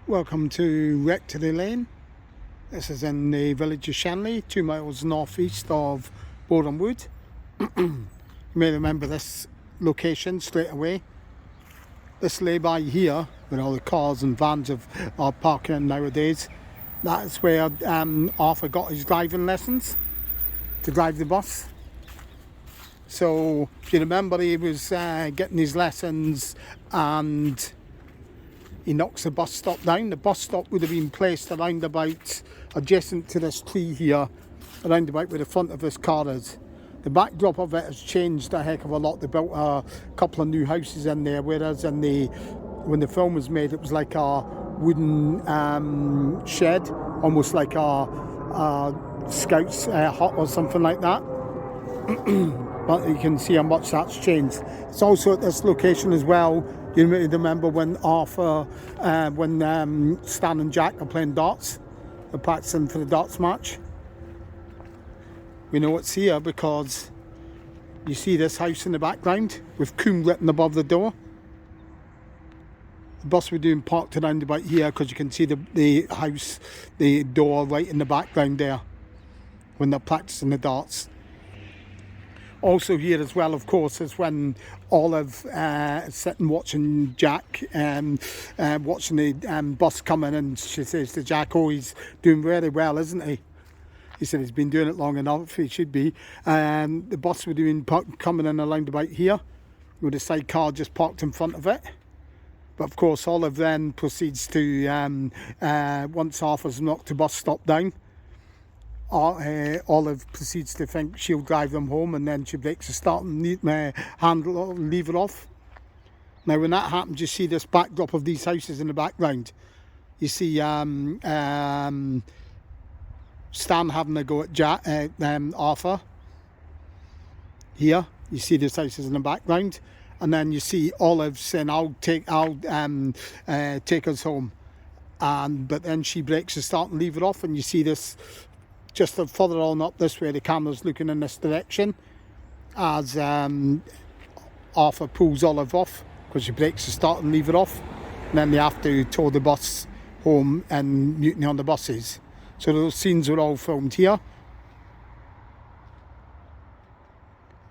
Welcome to Rectory Lane. This is in the village of Shenley, 2 miles northeast of Boreham Wood. You may remember this location straight away. This lay-by here, where all the cars and vans are parking in nowadays, that is where Arthur got his driving lessons to drive the bus. So if you remember, he was getting his lessons and he knocks the bus stop down. The bus stop would have been placed around about adjacent to this tree here, around about where the front of this car is. The backdrop of it has changed a heck of a lot. They built a couple of new houses in there, whereas when the film was made, it was like a wooden shed, almost like a Scout's hut or something like that. But you can see how much that's changed. It's also at this location as well. You may remember when Arthur, when Stan and Jack are playing darts, they're practicing for the darts match. We know it's here because you see this house in the background with Coombe written above the door. The bus we're doing parked around about here because you can see the house, the door right in the background there when they're practicing the darts. Also here as well, of course, is when Olive is sitting watching Jack, watching the bus coming, and she says to Jack, "Oh, he's doing very well, isn't he?" He said he's been doing it long enough, he should be. The bus we're coming in around about here, with a sidecar just parked in front of it. But of course, Olive then proceeds to, once Arthur's knocked the bus stop down, Olive proceeds to think she'll drive them home, and then she breaks the start and leave it off. Now when that happens, you see this backdrop of these houses in the background. You see Stan having a go at Arthur. Here you see these houses in the background, and then you see Olive saying, I'll take us home, but then she breaks the start and leave it off, and you see this just further on up this way. The camera's looking in this direction as Arthur pulls Olive off because she breaks the start and leave it off, and then they have to tow the bus home and mutiny on the buses. So those scenes were all filmed here.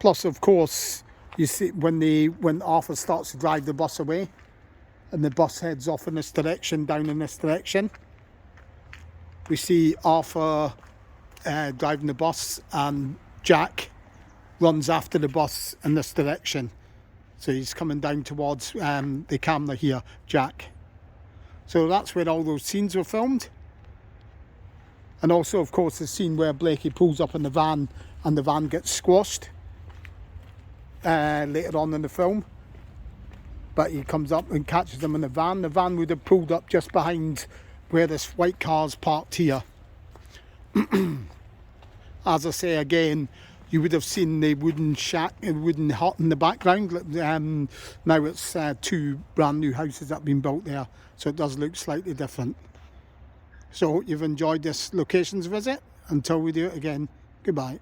Plus, of course, you see when Arthur starts to drive the bus away and the bus heads off in this direction, down in this direction, we see Arthur driving the bus, and Jack runs after the bus in this direction. So he's coming down towards the camera here, Jack. So that's where all those scenes were filmed. And also, of course, the scene where Blakey pulls up in the van and the van gets squashed later on in the film. But he comes up and catches them in the van. The van would have pulled up just behind where this white car's parked here. As I say again, you would have seen the wooden shack, wooden hut in the background. Now it's 2 brand new houses that have been built there, so it does look slightly different. So I hope you've enjoyed this locations visit. Until we do it again, goodbye.